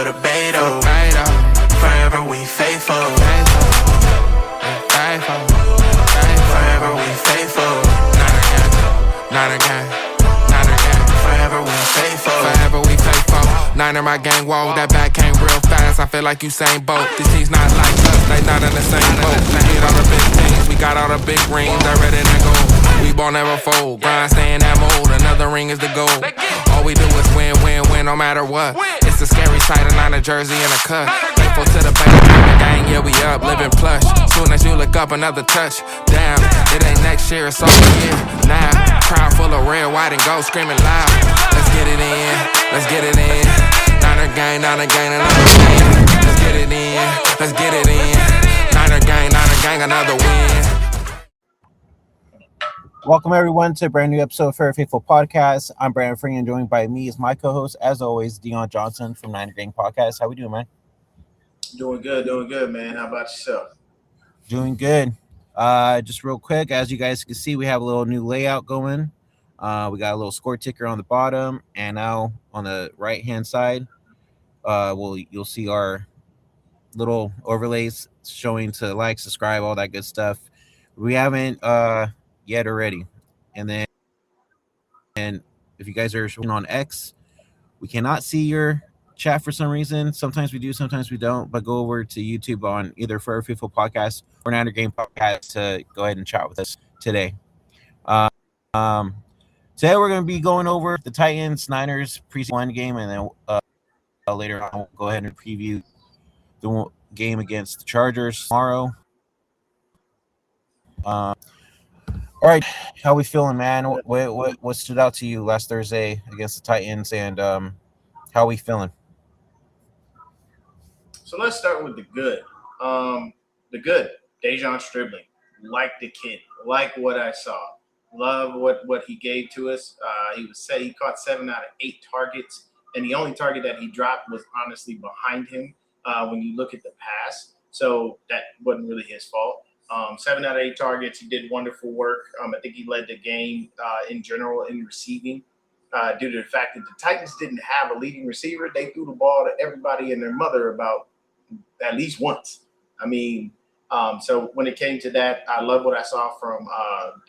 the Beto. Forever we faithful. Forever we faithful. Not again. Forever we faithful. Niner my gang, whoa, that back came real fast. I feel like Usain Bolt. These teams not like us, they not in the same boat. We get all the big things, we got all the big rings. They ready to go. We ball never fold, grind stay in that mold. Another ring is the goal. All we do is win, no matter what. It's a scary sight, a Niner jersey and a cut. Faithful to the gang, yeah we up, living plush. Soon as you look up, another touch. Damn, it ain't next year, it's all year now. Crowd full of red, white, and gold, screaming loud. Let's get it in, let's get it in. Niner gang, another win. Let's get it in, let's get it in. Niner gang, another win. Welcome everyone to a brand new episode of Fair Faithful Podcast. I'm Brandon Free, and joined by me is my co-host, as always, Deon Johnson from Niner Gang Podcast. How we doing, man? Doing good, man. How about yourself? Doing good. Just real quick, as you guys can see, we have a little new layout going. We got a little score ticker on the bottom, and now on the right-hand side, you'll see our little overlays showing to like, subscribe, all that good stuff. We haven't yet already. And if you guys are on X, we cannot see your chat for some reason. Sometimes we do, sometimes we don't. But go over to YouTube on either For a Faithful Podcast or Niner Game Podcast to go ahead and chat with us today. Today we're going to be going over the Titans Niners preseason game, and then later on we'll go ahead and preview the game against the Chargers tomorrow. All right, how we feeling, man? What stood out to you last Thursday against the Titans, and how we feeling? So let's start with the good. Deon Stribling, like the kid, like what I saw, love what he gave to us. He caught 7 out of 8 targets, and the only target that he dropped was honestly behind him. When you look at the pass, so that wasn't really his fault. 7 out of 8 targets. He did wonderful work. I think he led the game in general in receiving due to the fact that the Titans didn't have a leading receiver. They threw the ball to everybody and their mother about at least once. So when it came to that, I love what I saw from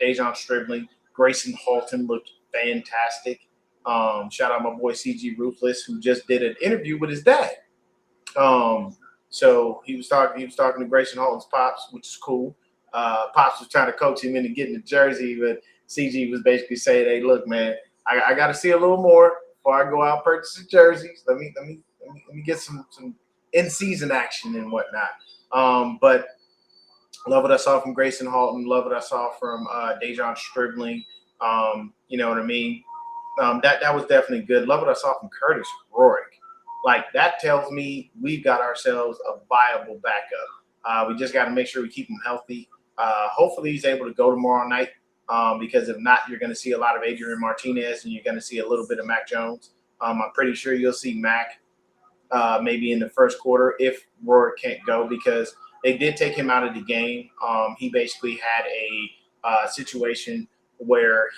Deon Stribling. Grayson Halton looked fantastic. Shout out my boy CG Ruthless, who just did an interview with his dad. So he was talking to Grayson Halton's pops, which is cool. Pops was trying to coach him into getting the jersey, but CG was basically saying, "Hey, look, man, I got to see a little more before I go out and purchase the jerseys. Let me get some in-season action and whatnot." But love what I saw from Grayson Halton. Love what I saw from Deon Stribling. You know what I mean? That was definitely good. Love what I saw from Curtis Rourke. Like, that tells me we've got ourselves a viable backup. We just got to make sure we keep him healthy. Hopefully he's able to go tomorrow night because if not, you're going to see a lot of Adrian Martinez and you're going to see a little bit of Mac Jones. I'm pretty sure you'll see Mac maybe in the first quarter if Rourke can't go because they did take him out of the game. He basically had a situation where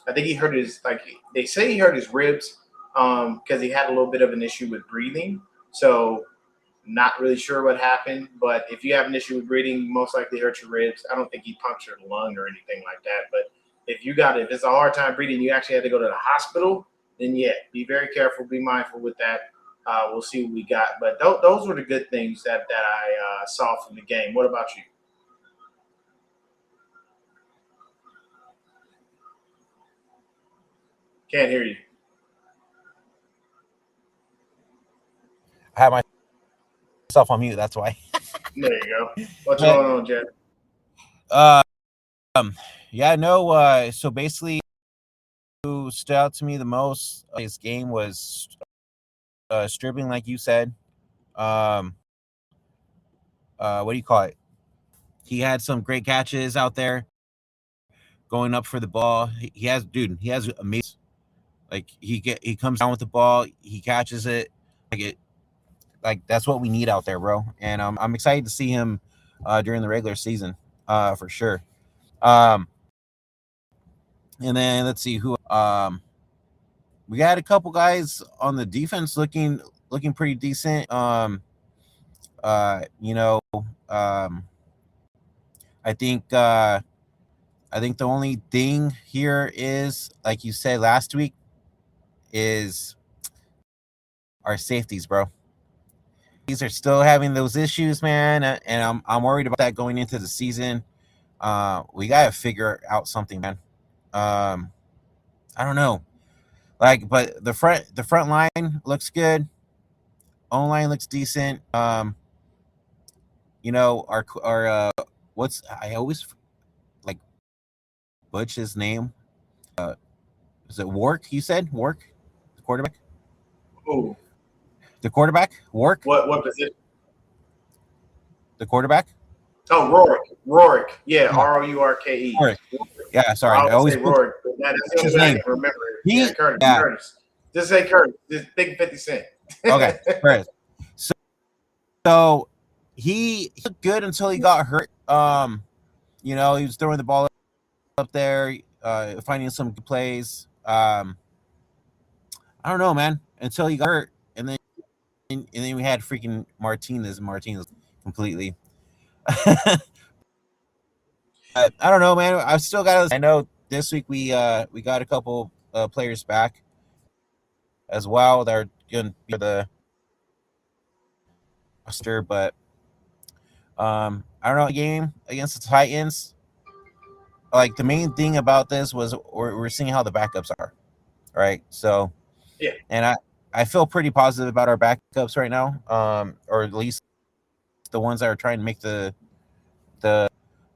I think he hurt they say he hurt his ribs. Because he had a little bit of an issue with breathing. So not really sure what happened. But if you have an issue with breathing, you most likely hurt your ribs. I don't think he punctured a lung or anything like that. But if it's a hard time breathing, you actually had to go to the hospital, then yeah, be very careful, be mindful with that. We'll see what we got. But those were the good things that I saw from the game. What about you? Can't hear you. I have myself on mute. That's why. There you go. What's going on, Jed? So basically, who stood out to me the most his game was Stribling, like you said. What do you call it? He had some great catches out there, going up for the ball. He has amazing. Like he comes down with the ball, he catches it, like that's what we need out there, bro. And I'm excited to see him during the regular season, for sure. And then let's see who. we had a couple guys on the defense looking pretty decent. You know, I think the only thing here is, like you said last week, is our safeties, bro. These are still having those issues, man, and I'm worried about that going into the season. We gotta figure out something, man. I don't know, like, but the front line looks good. O line looks decent. You know, our what's I always like Butch's name. Is it Wark? You said Wark, the quarterback. Who? The quarterback, Wark, What position? the quarterback. Oh, Rorik. Yeah, Yeah, Rourke. Wark. Yeah, I sorry. I always always say put Rorik, but that's the only his way I name. can remember it. He, Yeah, Curtis. yeah, Curtis. Just say Curtis. Just think 50 Cent. okay, right. So he looked good until he got hurt. You know, he was throwing the ball up there, finding some good plays. I don't know, man. Until he got hurt, and then we had freaking Martinez completely. I don't know, man. I've still got. I know this week we got a couple players back as well that are going to be the roster, but I don't know. Game against the Titans. Like, the main thing about this was we're seeing how the backups are, right? So, Yeah. and I feel pretty positive about our backups right now, or at least the ones that are trying to make the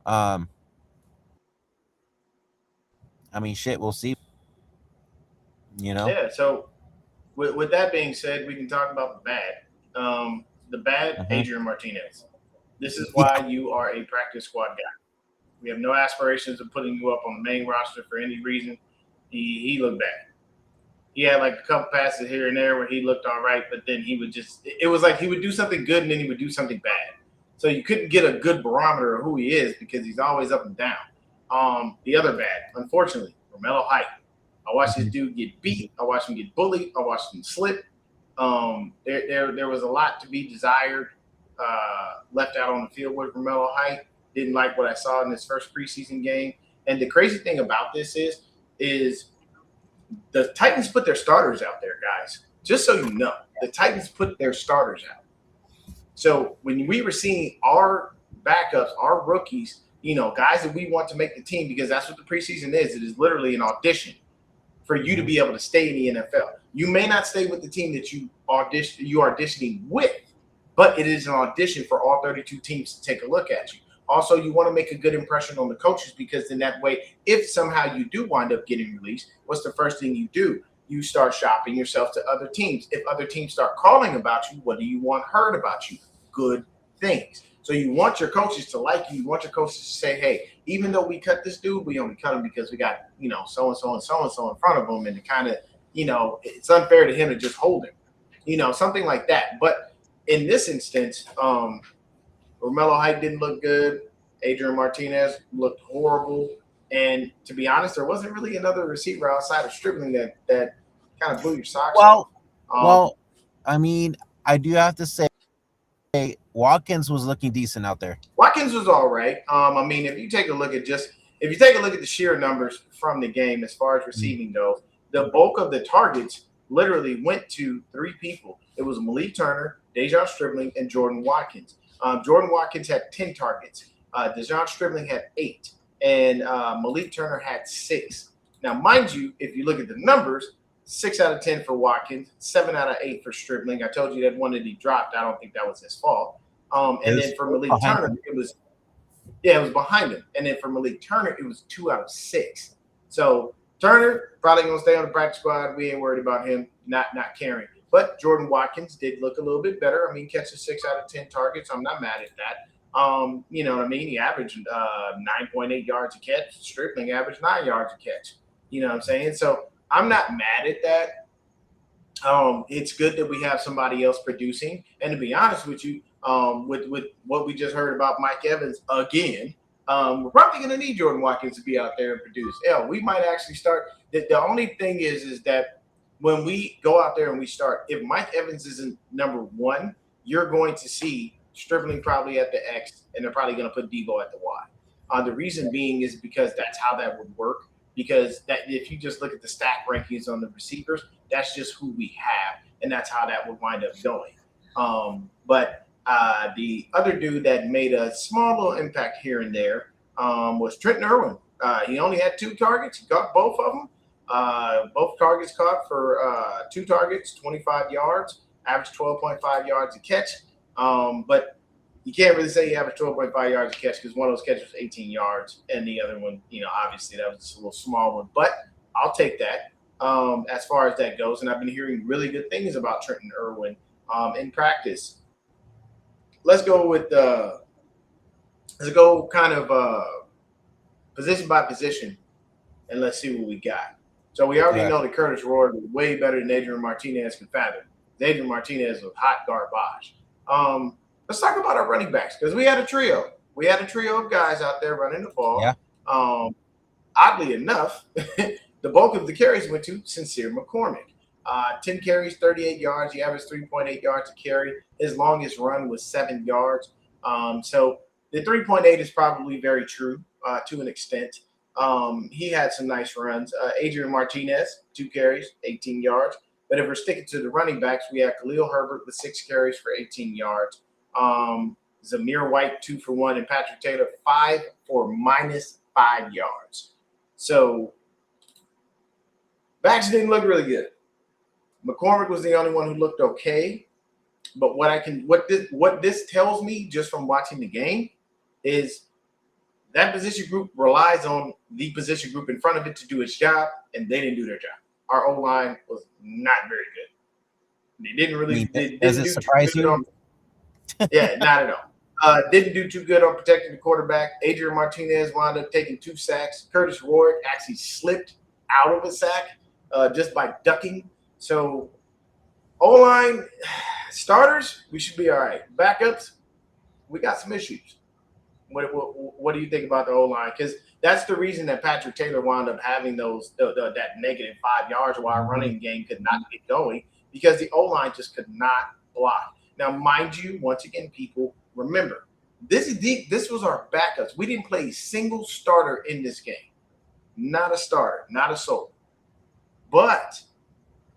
um. I mean, shit. We'll see. You know. Yeah. So with that being said, we can talk about the bad. The bad, Mm-hmm. Adrian Martinez. This is Yeah. why you are a practice squad guy. We have no aspirations of putting you up on the main roster for any reason. He looked bad. He had like a couple passes here and there where he looked all right, but then he would it was like he would do something good and then he would do something bad. So you couldn't get a good barometer of who he is because he's always up and down. The other bad, unfortunately, Romello Height. I watched this dude get beat. I watched him get bullied. I watched him slip. There was a lot to be desired left out on the field with Romello Height. Didn't like what I saw in his first preseason game. And the crazy thing about this is the Titans put their starters out there, guys. Just so you know, the Titans put their starters out. So when we were seeing our backups, our rookies, you know, guys that we want to make the team, because that's what the preseason is. It is literally an audition for you to be able to stay in the NFL. You may not stay with the team that you are auditioning with, but it is an audition for all 32 teams to take a look at you. Also, you want to make a good impression on the coaches, because in that way, if somehow you do wind up getting released, what's the first thing you do? You start shopping yourself to other teams. If other teams start calling about you, what do you want heard about you? Good things. So you want your coaches to like you. You want your coaches to say, hey, even though we cut this dude, we only cut him because we got, you know, so-and-so and so-and-so in front of him. And to kind of, you know, it's unfair to him to just hold him, you know, something like that. But in this instance, Romello Height didn't look good. Adrian Martinez looked horrible. And to be honest, there wasn't really another receiver outside of Stribling that kind of blew your socks off. Well, I mean, I do have to say, Watkins was looking decent out there. Watkins was all right. I mean, if you take a look at the sheer numbers from the game as far as receiving goes, the bulk of the targets literally went to three people. It was Malik Turner, Dejon Stribling, and Jordan Watkins. Jordan Watkins had 10 targets. Dejon Stribling had 8, and Malik Turner had 6. Now, mind you, if you look at the numbers, 6 out of 10 for Watkins, 7 out of 8 for Stribling. I told you that one that he dropped. I don't think that was his fault. And then for Malik Turner, it was behind him. And then for Malik Turner, it was 2 out of 6. So Turner probably gonna stay on the practice squad. We ain't worried about him not carrying. But Jordan Watkins did look a little bit better. I mean, catches 6 out of 10 targets. I'm not mad at that. You know what I mean? He averaged 9.8 yards a catch. Stribling averaged 9 yards a catch. You know what I'm saying? So I'm not mad at that. It's good that we have somebody else producing. And to be honest with you, with what we just heard about Mike Evans again, we're probably going to need Jordan Watkins to be out there and produce. Hell, we might actually start. The only thing is that when we go out there and we start, if Mike Evans isn't number one, you're going to see Stripling probably at the X, and they're probably going to put Debo at the Y. The reason being is because that's how that would work. Because that if you just look at the stack rankings on the receivers, that's just who we have, and that's how that would wind up going. But the other dude that made a small little impact here and there was Trenton Irwin. He only had 2 targets. He got both of them. Both targets caught for 2 targets, 25 yards, average 12.5 yards a catch. But you can't really say he averaged 12.5 yards a catch because one of those catches was 18 yards, and the other one, obviously that was just a little small one. But I'll take that as far as that goes. And I've been hearing really good things about Trenton Irwin in practice. Let's go with kind of position by position, and let's see what we got. So we already know that Curtis Roy was way better than Adrian Martinez can fathom. Adrian Martinez was hot garbage. Let's talk about our running backs because we had a trio. We had a trio of guys out there running the ball. Yeah. Oddly enough, the bulk of the carries went to Sincere McCormick. 10 carries, 38 yards. He averaged 3.8 yards a carry. His longest run was 7 yards. So the 3.8 is probably very true to an extent. He had some nice runs. Adrian Martinez, 2 carries, 18 yards. But if we're sticking to the running backs, we have Khalil Herbert with 6 carries for 18 yards. Zamir White, 2 for 1, and Patrick Taylor, 5 for -5 yards. So backs didn't look really good. McCormick was the only one who looked okay. But what this tells me just from watching the game is that position group relies on the position group in front of it to do its job, and they didn't do their job. Our O-line was not very good. They didn't really. Does it surprise you? Yeah, not at all. Didn't do too good on protecting the quarterback. Adrian Martinez wound up taking 2 sacks. Curtis Roy actually slipped out of a sack just by ducking. So O-line starters, we should be all right. Backups, we got some issues. What do you think about the O-line? Because that's the reason that Patrick Taylor wound up having that negative 5 yards while our running game could not get going because the O-line just could not block. Now, mind you, once again, people, remember, this was our backups. We didn't play a single starter in this game. Not a starter, not a soul. But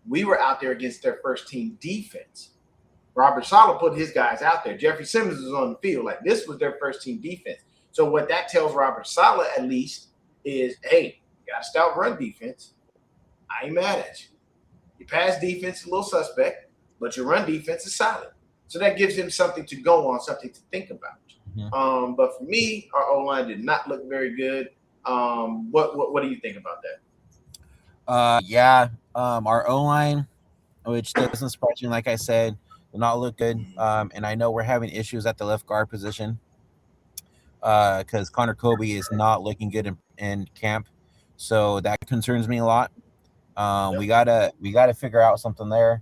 we were out there against their first-team defense. Robert Saleh put his guys out there. Jeffrey Simmons was on the field. Like, this was their first-team defense. So what that tells Robert Saleh, at least, is, hey, you got a stout run defense. I ain't mad at you. Your pass defense is a little suspect, but your run defense is solid. So that gives him something to go on, something to think about. Mm-hmm. But for me, our O-line did not look very good. What do you think about that? Our O-line, which doesn't surprise me, like I said, did not look good. And I know we're having issues at the left guard position because Connor Kobe is not looking good in camp. So that concerns me a lot. We gotta figure out something there.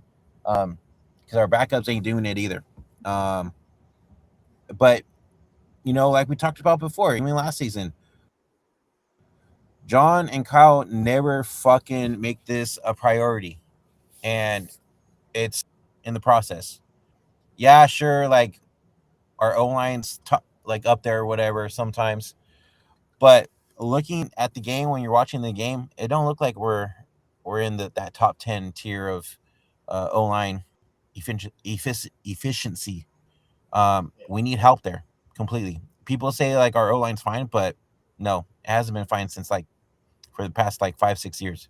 Because our backups ain't doing it either. But, like we talked about before, even last season, John and Kyle never fucking make this a priority. And it's in the process. Yeah, sure, like, our O-line's up there or whatever sometimes. But looking at the game, when you're watching the game, it don't look like we're in that top 10 tier of O-line efficiency. We need help there completely. People say like our O-line's fine, but no, it hasn't been fine since for the past 5-6 years.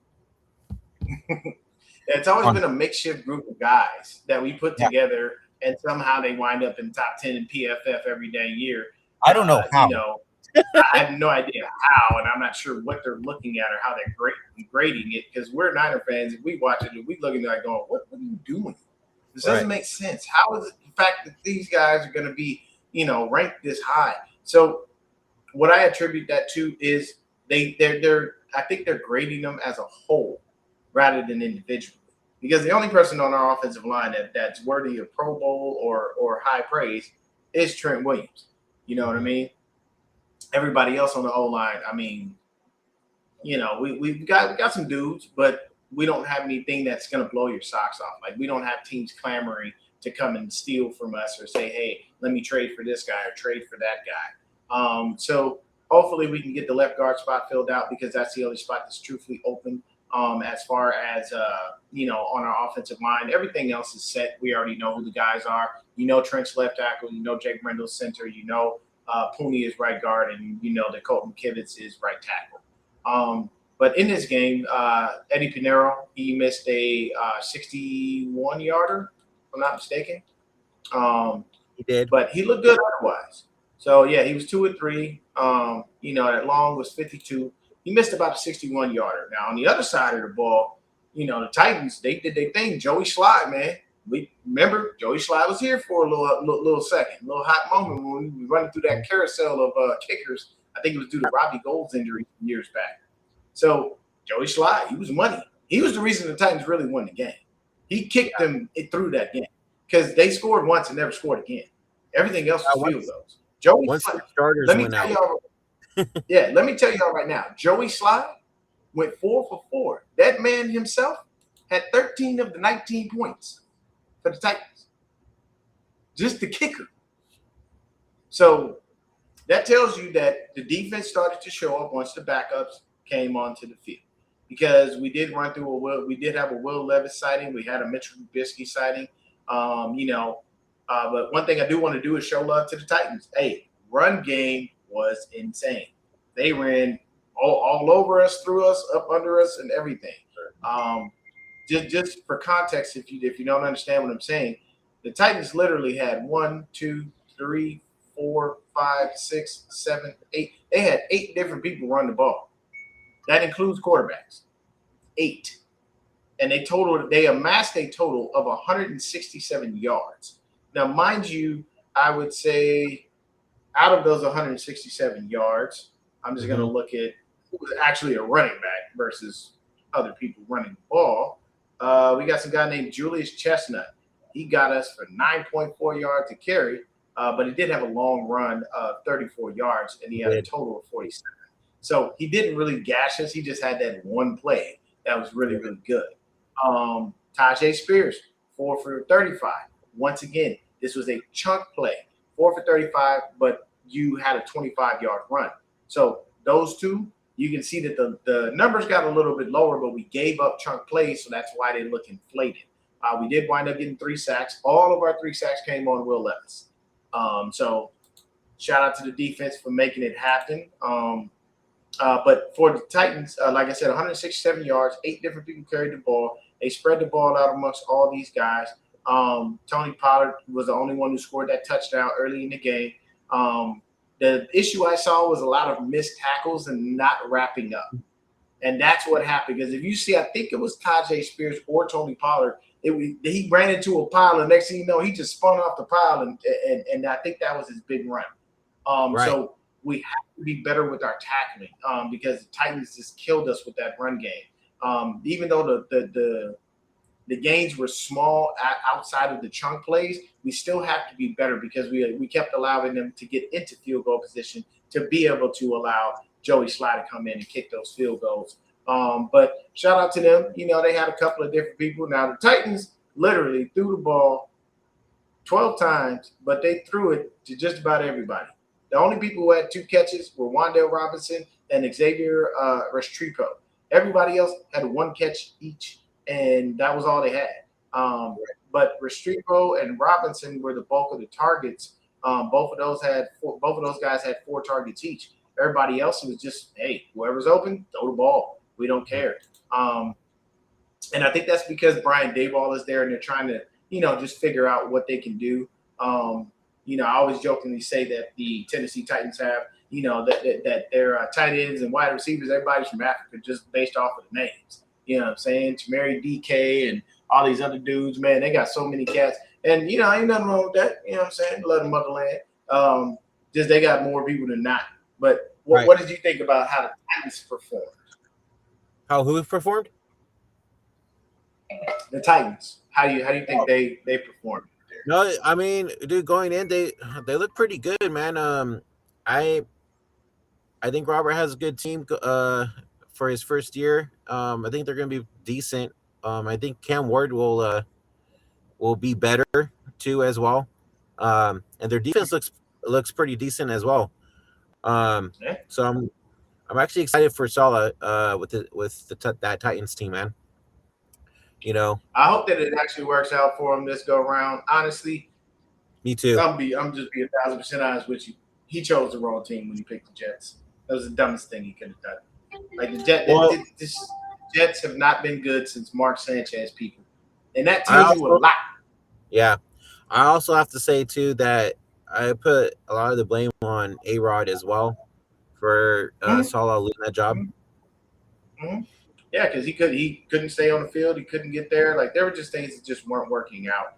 It's always been a makeshift group of guys that we put together, and somehow they wind up in top 10 in PFF every damn year. I don't know how. I have no idea how, and I'm not sure what they're looking at or how they're grading it, because we're Niner fans. If we watch it, we looking at it going, what are you doing? This doesn't make sense. How is it the fact that these guys are going to be, ranked this high? So what I attribute that to is I think they're grading them as a whole rather than individually. Because the only person on our offensive line that's worthy of Pro Bowl or high praise is Trent Williams. You know what I mean? Everybody else on the O-line, I mean, we got some dudes, but we don't have anything that's going to blow your socks off. Like, we don't have teams clamoring to come and steal from us or say, hey, let me trade for this guy or trade for that guy. So hopefully we can get the left guard spot filled out, because that's the only spot that's truthfully open. As far as, on our offensive line, everything else is set. We already know who the guys are. Trent's left tackle. Jake Brendle's center. Pooney is right guard, and that Colton Kivitz is right tackle. But in this game, Eddie Pinheiro, he missed a 61-yarder, if I'm not mistaken. He did. But he looked good otherwise. So, yeah, he was 2 of 3. That long was 52. He missed about a 61-yarder. Now, on the other side of the ball, the Titans, they did their thing. Joey Slye, man. We remember Joey Slye was here for a little second, a little hot moment when we were running through that carousel of kickers. I think it was due to Robbie Gould's injury years back. So Joey Slye, he was money. He was the reason the Titans really won the game. He kicked them through that game, because they scored once and never scored again. Everything else was field goals. Joey Slye, let me tell y'all. Yeah, let me tell y'all right now. Joey Slye went 4 for 4. That man himself had 13 of the 19 points for the Titans. Just the kicker. So that tells you that the defense started to show up once the backups came onto the field. Because we did run through we did have a Will Levis sighting. We had a Mitchell Trubisky sighting. But one thing I do want to do is show love to the Titans. Hey, run game was insane. They ran all over us, through us, up under us, and everything. Just for context, if you don't understand what I'm saying, the Titans literally had 1, 2, 3, 4, 5, 6, 7, 8. They had 8 different people run the ball. That includes quarterbacks. 8. And they amassed a total of 167 yards. Now, mind you, I would say out of those 167 yards, I'm just going to look at who was actually a running back versus other people running the ball. We got some guy named Julius Chestnut. He got us for 9.4 yards to carry, but he did have a long run of 34 yards, and he had a total of 47. So he didn't really gash us. He just had that one play that was really, really good. Tajay Spears, 4 for 35. Once again, this was a chunk play, 4 for 35, but you had a 25-yard run. So those two, you can see that the numbers got a little bit lower, but we gave up chunk plays, so that's why they look inflated. We did wind up getting 3 sacks. All of our 3 sacks came on Will Levis. So shout out to the defense for making it happen. But for the Titans, like I said, 167 yards, 8 different people carried the ball. They spread the ball out amongst all these guys. Tony Pollard was the only one who scored that touchdown early in the game. The issue I saw was a lot of missed tackles and not wrapping up. And that's what happened. Because if you see, I think it was Tajay Spears or Tony Pollard, he ran into a pile, and next thing you know, he just spun off the pile, and I think that was his big run. Right. So we have to be better with our tackling because the Titans just killed us with that run game. Even though the gains were small outside of the chunk plays, we still have to be better because we kept allowing them to get into field goal position to be able to allow Joey Slye to come in and kick those field goals. But shout out to them. They had a couple of different people. Now, the Titans literally threw the ball 12 times, but they threw it to just about everybody. The only people who had 2 catches were Wan'Dale Robinson and Xavier Restrepo. Everybody else had 1 catch each, and that was all they had. But Restrepo and Robinson were the bulk of the targets. Both of those guys had 4 targets each. Everybody else was just, hey, whoever's open, throw the ball. We don't care. And I think that's because Brian Daboll is there, and they're trying to, just figure out what they can do. I always jokingly say that the Tennessee Titans have, that their tight ends and wide receivers, everybody's from Africa just based off of the names. You know what I'm saying? Tamari DK and all these other dudes, man, they got so many cats. And, ain't nothing wrong with that. You know what I'm saying? Love the motherland. Just they got more people than not. But what did you think about how the Titans performed? Who performed? The Titans. How do you think they performed there? No, I mean, dude, going in, they look pretty good, man. I think Robert has a good team for his first year. I think they're going to be decent. I think Cam Ward will be better too as well. And their defense looks pretty decent as well. Yeah. So I'm actually excited for Salah that Titans team, man. I hope that it actually works out for him this go round. Honestly, Me too. I'm just being 1,000% honest with you. He chose the wrong team when he picked the Jets. That was the dumbest thing he could have done. Like the Jets have not been good since Mark Sanchez, people, and that tells you a lot. Yeah, I also have to say too that I put a lot of the blame on A-Rod as well for Salah losing that job. Mm-hmm. Yeah, because he couldn't stay on the field. He couldn't get there. Like there were just things that just weren't working out.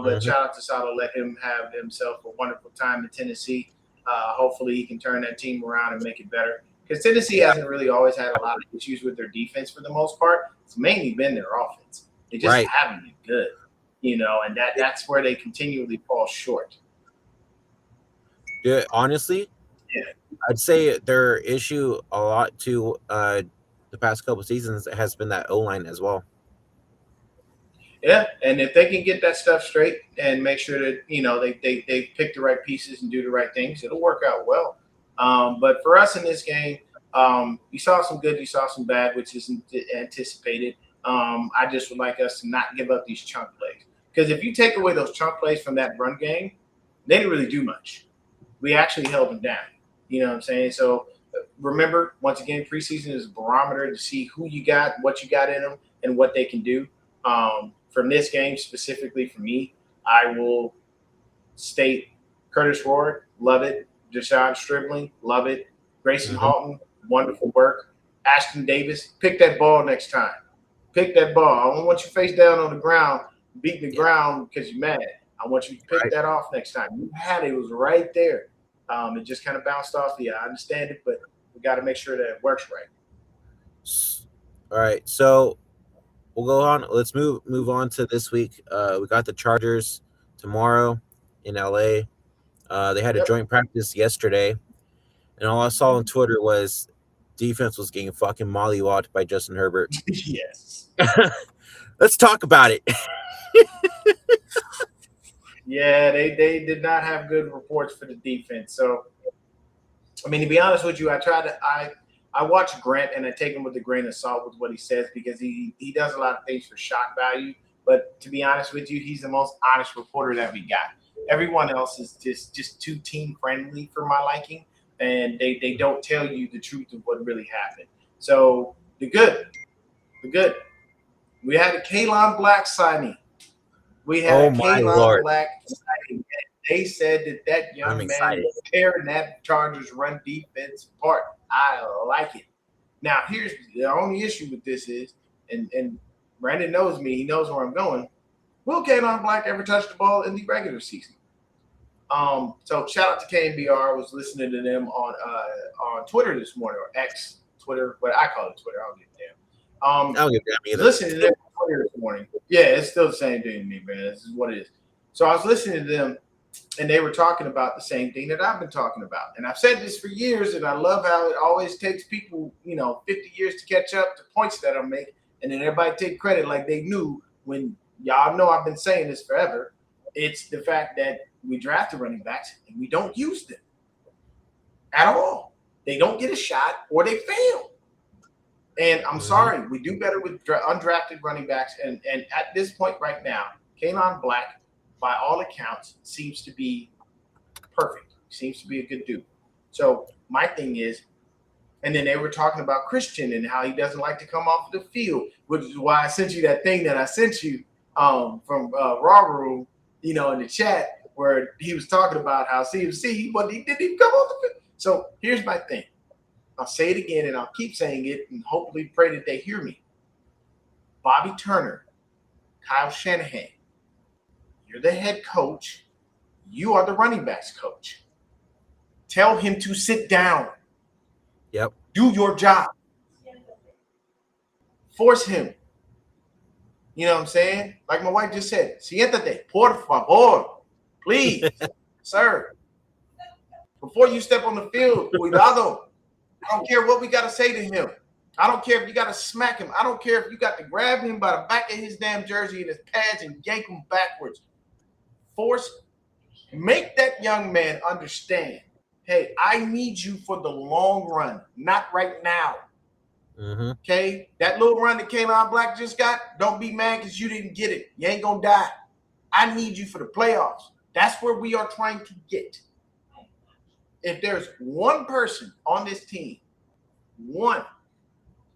But shout out to Salah, let him have himself a wonderful time in Tennessee. Hopefully he can turn that team around and make it better. Because Tennessee hasn't really always had a lot of issues with their defense for the most part. It's mainly been their offense. They just haven't been good, and that's where they continually fall short. Yeah, honestly, I'd say their issue a lot to the past couple of seasons has been that O-line as well. Yeah, and if they can get that stuff straight and make sure that they pick the right pieces and do the right things, it'll work out well. But for us in this game, you saw some good, you saw some bad, which isn't anticipated. I just would like us to not give up these chunk plays, because if you take away those chunk plays from that run game, they didn't really do much. We actually held them down. You know what I'm saying? So remember, once again, preseason is a barometer to see who you got, what you got in them, and what they can do. From this game specifically for me, I will state Curtis Ward, love it. Deshaun Stribling, love it. Grayson Halton, wonderful work. Ashton Davis, pick that ball next time. Pick that ball. I don't want you face down on the ground, beating the ground because you're mad. I want you to pick that off next time. You had it. It was right there. It just kind of bounced off you. I understand it, but we got to make sure that it works right. All right, so we'll go on. Let's move on to this week. We got the Chargers tomorrow in LA. They had a joint practice yesterday, and all I saw on Twitter was defense was getting fucking mollywopped by Justin Herbert. Yes. Let's talk about it. Yeah, they did not have good reports for the defense. So, I mean, to be honest with you, I watch Grant and I take him with a grain of salt with what he says, because he does a lot of things for shock value. But to be honest with you, he's the most honest reporter that we got. Everyone else is just too team friendly for my liking, and they don't tell you the truth of what really happened. So the good. We had a Kalon Black signing. We had a Kalon Black signing. They said that young man is tearing that Chargers run defense apart. I like it. Now, here's the only issue with this is, and Brandon knows me, he knows where I'm going. Will Kalon Black ever touch the ball in the regular season? So shout out to KNBR. I was listening to them on Twitter this morning, or X, Twitter, but I call it Twitter. I don't give a damn. I don't give a damn either. Listening to them on Twitter this morning. Yeah, it's still the same thing to me, man. This is what it is. So I was listening to them, and they were talking about the same thing that I've been talking about. And I've said this for years, and I love how it always takes people, 50 years to catch up to points that I make, and then everybody take credit like they knew when y'all know I've been saying this forever. It's the fact that we draft the running backs and we don't use them at all. They don't get a shot or they fail. And I'm sorry, we do better with undrafted running backs. And at this point right now, Kalon Black, by all accounts, seems to be perfect. Seems to be a good dude. So my thing is, and then they were talking about Christian and how he doesn't like to come off the field, which is why I sent you that thing that I sent you from Raw Room, in the chat, where he was talking about how CMC, but he didn't even come off the field. So here's my thing. I'll say it again, and I'll keep saying it, and hopefully pray that they hear me. Bobby Turner, Kyle Shanahan, you're the head coach. You are the running backs coach. Tell him to sit down. Yep. Do your job. Force him. You know what I'm saying? Like my wife just said, siéntate, por favor. Please, sir. Before you step on the field, cuidado. I don't care what we got to say to him. I don't care if you got to smack him. I don't care if you got to grab him by the back of his damn jersey and his pads and yank him backwards. Make that young man understand, hey, I need you for the long run, not right now. Mm-hmm. Okay? That little run that Kayvon Black just got, don't be mad because you didn't get it. You ain't going to die. I need you for the playoffs. That's where we are trying to get. If there's one person on this team, one,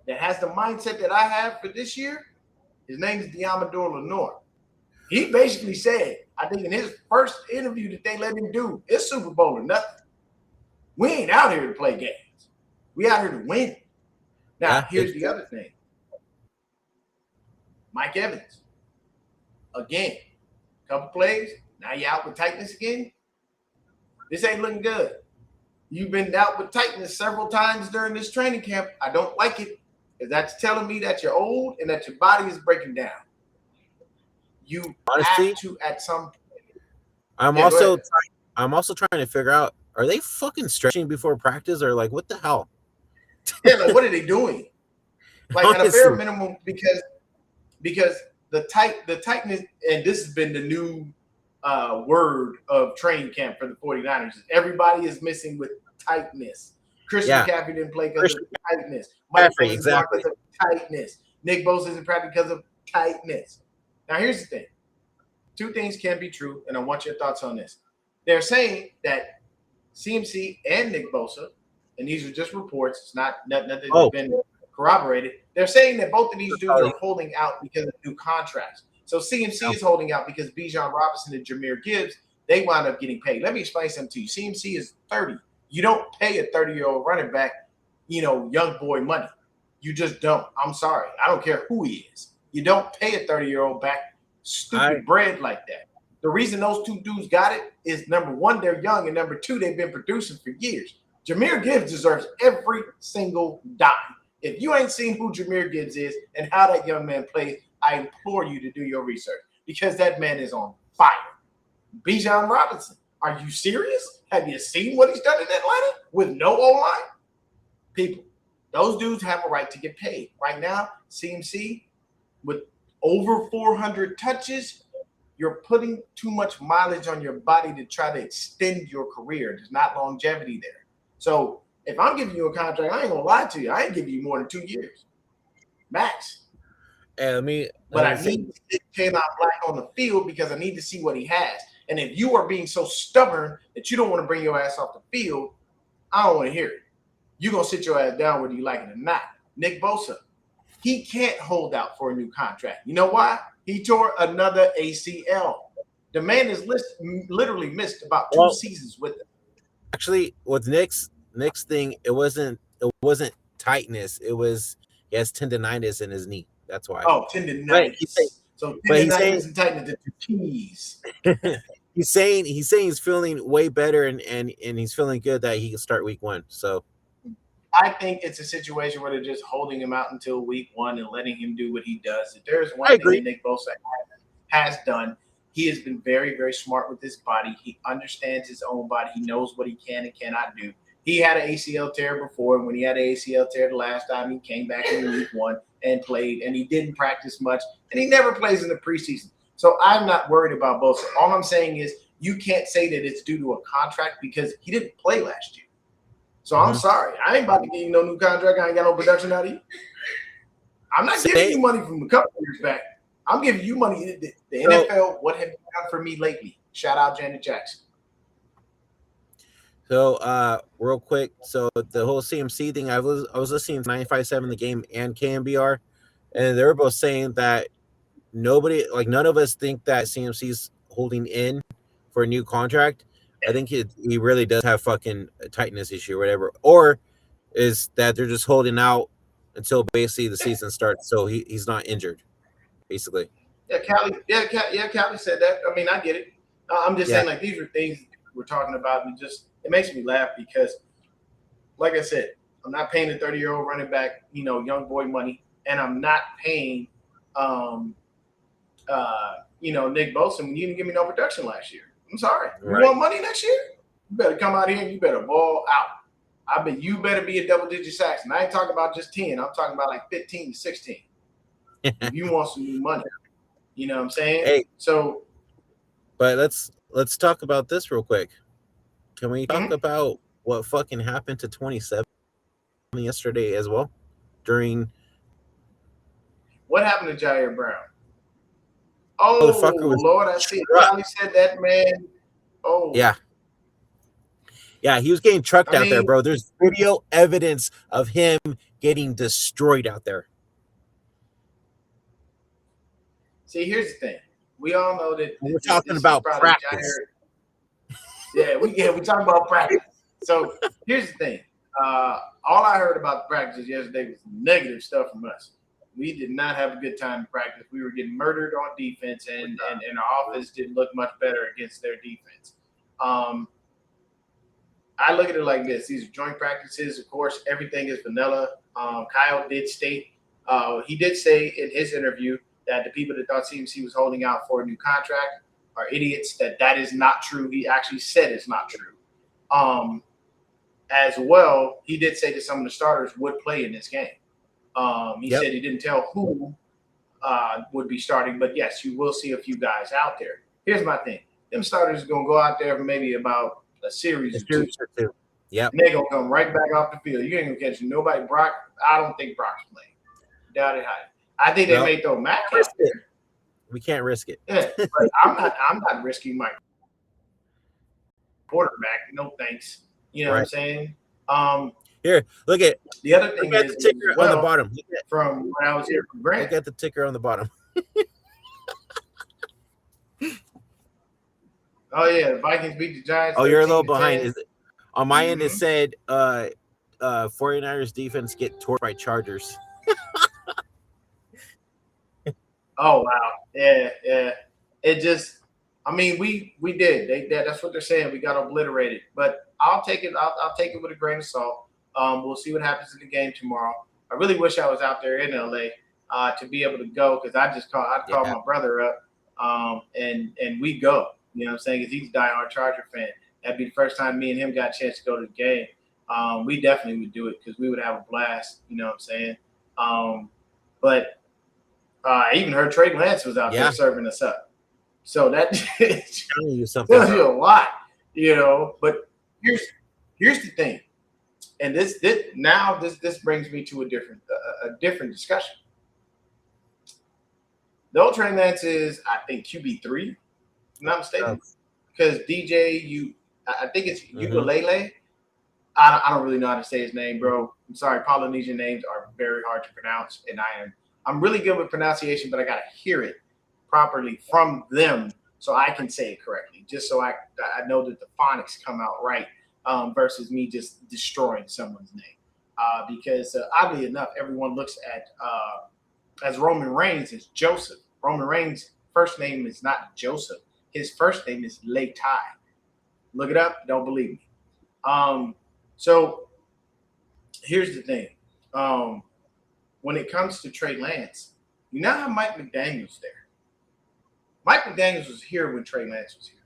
that has the mindset that I have for this year, his name is Deon Lenore. He basically said, I think in his first interview that they let him do, it's Super Bowl or nothing. We ain't out here to play games. We out here to win. Now, here's the other thing. Mike Evans. Again, couple plays. Now you're out with tightness again. This ain't looking good. You've been out with tightness several times during this training camp. I don't like it. Because that's telling me that you're old and that your body is breaking down. You have to at some point. I'm also trying to figure out, are they fucking stretching before practice or like what the hell? Yeah, like what are they doing? Like honestly, at a bare minimum, because the tightness, and this has been the new word of training camp for the 49ers. Everybody is missing with tightness. Christian McCaffrey didn't play because of tightness. Mike Bosa because of tightness. Nick Bosa isn't practicing because of tightness. Now, here's the thing. Two things can be true, and I want your thoughts on this. They're saying that CMC and Nick Bosa, and these are just reports, it's not nothing that's been corroborated. They're saying that both of these dudes are holding out because of new contracts. So CMC is holding out because Bijan Robinson and Jahmyr Gibbs, they wound up getting paid. Let me explain something to you. CMC is 30. You don't pay a 30-year-old running back, young boy money. You just don't. I'm sorry. I don't care who he is. You don't pay a 30-year-old back stupid bread like that. The reason those two dudes got it is, number one, they're young, and number two, they've been producing for years. Jahmyr Gibbs deserves every single dime. If you ain't seen who Jahmyr Gibbs is and how that young man plays, I implore you to do your research because that man is on fire. Bijan Robinson, are you serious? Have you seen what he's done in Atlanta with no O-line? People, those dudes have a right to get paid. Right now, CMC, with over 400 touches, you're putting too much mileage on your body to try to extend your career. There's not longevity there. So if I'm giving you a contract, I ain't going to lie to you. I ain't giving you more than 2 years. Max. But I need to see Kayvon Black on the field because I need to see what he has. And if you are being so stubborn that you don't want to bring your ass off the field, I don't want to hear it. You're going to sit your ass down whether you like it or not. Nick Bosa, he can't hold out for a new contract. You know why? He tore another ACL. The man has literally missed about 2 seasons with it. Actually, with Nick's thing, it wasn't tightness. It was he has tendonitis in his knee. That's why. Oh, tendonitis. So tendonitis and tightness are two keys. He's saying he's feeling way better and he's feeling good that he can start week 1. So I think it's a situation where they're just holding him out until week 1 and letting him do what he does. If there's one thing that Nick Bosa has done, he has been very, very smart with his body. He understands his own body. He knows what he can and cannot do. He had an ACL tear before, and when he had an ACL tear the last time, he came back in week 1 and played, and he didn't practice much, and he never plays in the preseason. So I'm not worried about Bosa. All I'm saying is you can't say that it's due to a contract because he didn't play last year. So I'm sorry. I ain't about to give you no new contract. I ain't got no production out of you. I'm not giving you money from a couple years back. I'm giving you money. The NFL, what have you done for me lately? Shout out Janet Jackson. So real quick, so the whole CMC thing, I was listening to 95.7 The Game and KMBR, and they were both saying that none of us think that CMC's holding in for a new contract. I think he really does have fucking a tightness issue or whatever, or is that they're just holding out until basically the season starts, so he's not injured, basically. Yeah, Callie said that. I mean, I get it. I'm just saying, like, these are things we're talking about. It makes me laugh because, like I said, I'm not paying a 30-year-old running back, young boy money, and I'm not paying, Nick Bosa when you didn't give me no production last year. I'm sorry. You want money next year? You better come out here and you better ball out. I bet you better be a double-digit sacks. And I ain't talking about just 10. I'm talking about like 15 to 16. If you want some new money. You know what I'm saying? Hey, so, but let's talk about this real quick. Can we talk about what fucking happened to 27 yesterday as well? What happened to Jair Brown? Oh, Lord, I see. Probably said that, man. Oh. Yeah, he was getting trucked out there, bro. There's video evidence of him getting destroyed out there. See, here's the thing. We all know that we're talking about practice. We talking about practice. So here's the thing. All I heard about the practice yesterday was negative stuff from us. We did not have a good time in practice. We were getting murdered on defense, and our offense didn't look much better against their defense. I look at it like this. These are joint practices. Of course, everything is vanilla. Kyle did state, he did say in his interview that the people that thought CMC was holding out for a new contract are idiots, that is not true. He actually said it's not true. As well, he did say that some of the starters would play in this game. He said he didn't tell who would be starting, but yes, you will see a few guys out there. Here's my thing. Them starters are going to go out there for maybe about a series or two. Yeah. And they're going to come right back off the field. You ain't going to catch nobody. Brock, I don't think Brock's playing. Doubt it highly. I think they may throw Mac out there. We can't risk it. Yeah, but I'm not risking my quarterback. No thanks. You know what I'm saying? Here, look at the other thing is the ticker on the bottom. From when I was here from Grant. Look at the ticker on the bottom. Oh yeah, the Vikings beat the Giants. Oh, you're a little behind. Is it? On my end, it said 49ers defense get torched by Chargers. Oh wow, yeah. It just, I mean, we did. That's what they're saying. We got obliterated. But I'll take it. I'll take it with a grain of salt. We'll see what happens in the game tomorrow. I really wish I was out there in LA to be able to go, because I'd call my brother up and we go. You know what I'm saying? Because he's a diehard Charger fan. That'd be the first time me and him got a chance to go to the game. We definitely would do it because we would have a blast. You know what I'm saying? But I even heard Trey Lance was out there serving us up. So that tells you a lot, you know. But here's the thing, and this brings me to a different discussion. Though Trey Lance is, I think, QB3, if I'm not mistaken, because DJ, I think it's Ukulele. I don't really know how to say his name, bro. I'm sorry. Polynesian names are very hard to pronounce, and I'm really good with pronunciation, but I gotta hear it properly from them so I can say it correctly, just so I know that the phonics come out right, versus me just destroying someone's name. Because oddly enough, everyone looks at as Roman Reigns as Joseph. Roman Reigns' first name is not Joseph. His first name is Leitai. Look it up. Don't believe me. So here's the thing. When it comes to Trey Lance, you know how Mike McDaniel's there. Mike McDaniels was here when Trey Lance was here.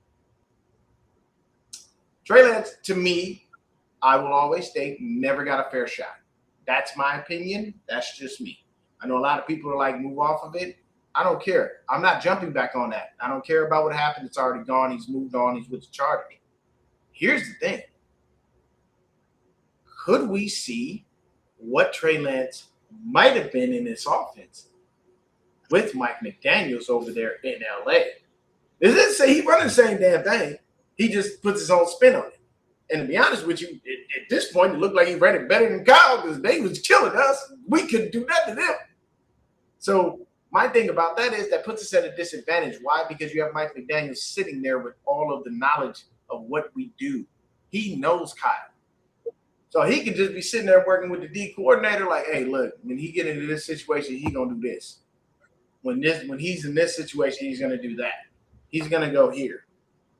Trey Lance, to me, I will always state, never got a fair shot. That's my opinion. That's just me. I know a lot of people are like, move off of it. I don't care. I'm not jumping back on that. I don't care about what happened. It's already gone. He's moved on. He's with the Chargers. Here's the thing. Could we see what Trey Lance might have been in this offense with Mike McDaniels over there in LA? Does it say he running the same damn thing? He just puts his own spin on it. And to be honest with you, at this point, it looked like he ran it better than Kyle because they was killing us. We couldn't do that to them. So my thing about that is that puts us at a disadvantage. Why? Because you have Mike McDaniels sitting there with all of the knowledge of what we do. He knows Kyle. So he could just be sitting there working with the D coordinator like, hey, look, when he get into this situation, he going to do this. When he's in this situation, he's going to do that. He's going to go here.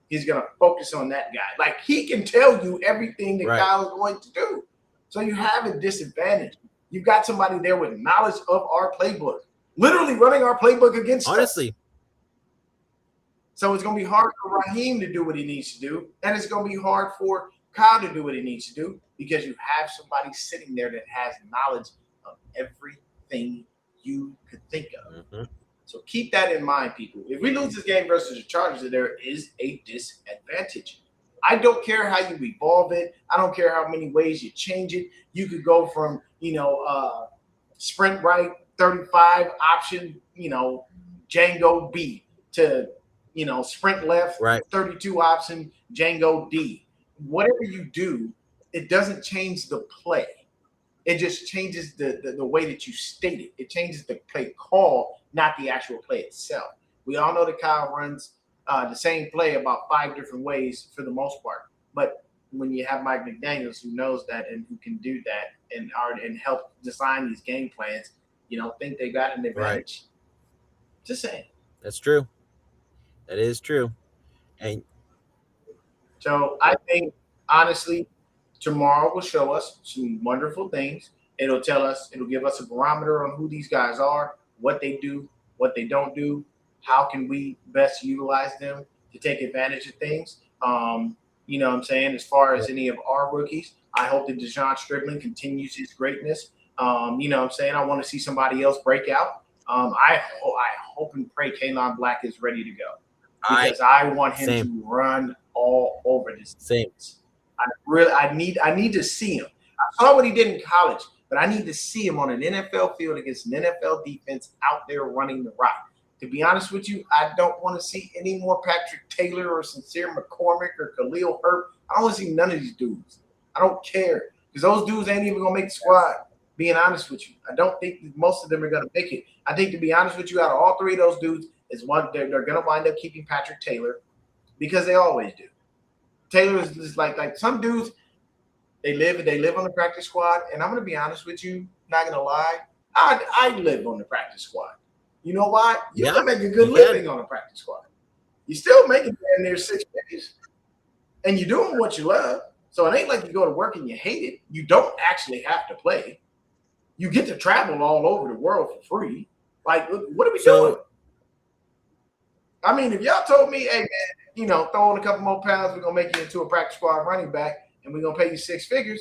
He's going to focus on that guy. Like, he can tell you everything that Kyle's going to do. So you have a disadvantage. You've got somebody there with knowledge of our playbook, literally running our playbook against us. So it's going to be hard for Raheem to do what he needs to do, and it's going to be hard for Kyle to do what he needs to do because you have somebody sitting there that has knowledge of everything you could think of. Mhm. So keep that in mind, people. If we lose this game versus the Chargers, there is a disadvantage. I don't care how you evolve it. I don't care how many ways you change it. You could go from, sprint right, 35 option, Django B to, sprint left, Right. 32 option, Django D. Whatever you do, it doesn't change the play. It just changes the way that you state it. It changes the play call, not the actual play itself. We all know that Kyle runs the same play about 5 different ways for the most part. But when you have Mike McDaniels who knows that and who can do that and help design these game plans, think they got an advantage. Right. Just saying. That's true. That is true. And so I think, honestly, tomorrow will show us some wonderful things. It'll give us a barometer on who these guys are, what they do, what they don't do, how can we best utilize them to take advantage of things. You know what I'm saying? As far as any of our rookies, I hope that Deon Strickland continues his greatness. You know what I'm saying? I want to see somebody else break out. I hope and pray Kalon Black is ready to go because I want him to run all over this. Same. I need to see him. I saw what he did in college, but I need to see him on an NFL field against an NFL defense out there running the rock. To be honest with you, I don't want to see any more Patrick Taylor or Sincere McCormick or Khalil Herbst. I don't want to see none of these dudes. I don't care because those dudes ain't even going to make the squad, being honest with you. I don't think most of them are going to make it. I think, to be honest with you, out of all 3 of those dudes, is one they're going to wind up keeping Patrick Taylor because they always do. Taylor is just like some dudes, they live on the practice squad. And I'm going to be honest with you, not going to lie, I live on the practice squad. You know why? You can make a good living on a practice squad. You still making damn near 6 figures. And you're doing what you love. So it ain't like you go to work and you hate it. You don't actually have to play. You get to travel all over the world for free. Like, what are we doing? I mean, if y'all told me, hey, man, throw in a couple more pounds, we're going to make you into a practice squad running back, and we're going to pay you 6 figures,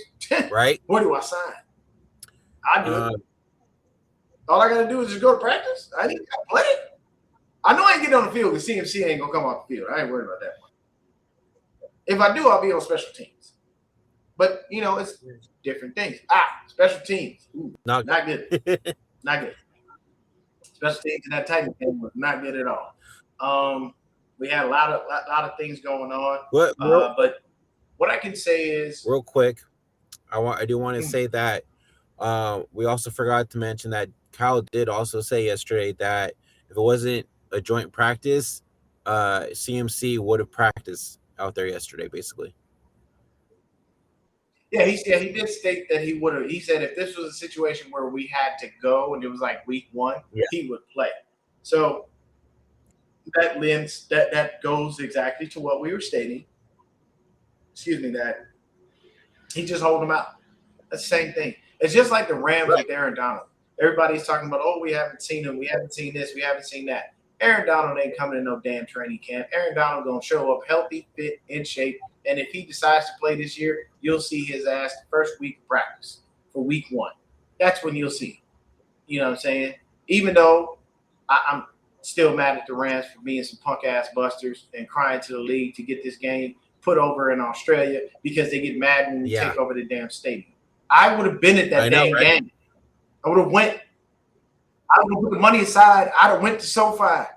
right? Where do I sign? I do it. All I got to do is just go to practice. I need to play. I know I ain't getting on the field because CMC ain't going to come off the field. I ain't worried about that one. If I do, I'll be on special teams. But, it's different things. Special teams. Ooh, not good. Not good. Special teams in that Titan game was not good at all. We had a lot of things going on. But what I can say is, real quick, I do want to say that we also forgot to mention that Kyle did also say yesterday that if it wasn't a joint practice, CMC would have practiced out there yesterday, basically. Yeah, he did state that he would have. He said if this was a situation where we had to go and it was like week 1, he would play. So that goes exactly to what we were stating. Excuse me, that he just hold them out. That's the same thing. It's just like the Rams with Aaron Donald. Everybody's talking about, we haven't seen him. We haven't seen this. We haven't seen that. Aaron Donald ain't coming to no damn training camp. Aaron Donald going to show up healthy, fit, in shape. And if he decides to play this year, you'll see his ass the first week of practice for week 1. That's when you'll see him. You know what I'm saying? Even though I'm still mad at the Rams for being some punk-ass busters and crying to the league to get this game put over in Australia because they get mad when we take over the damn stadium. I would have been at that game. I would have went. I would have put the money aside. I'd have went to SoFi.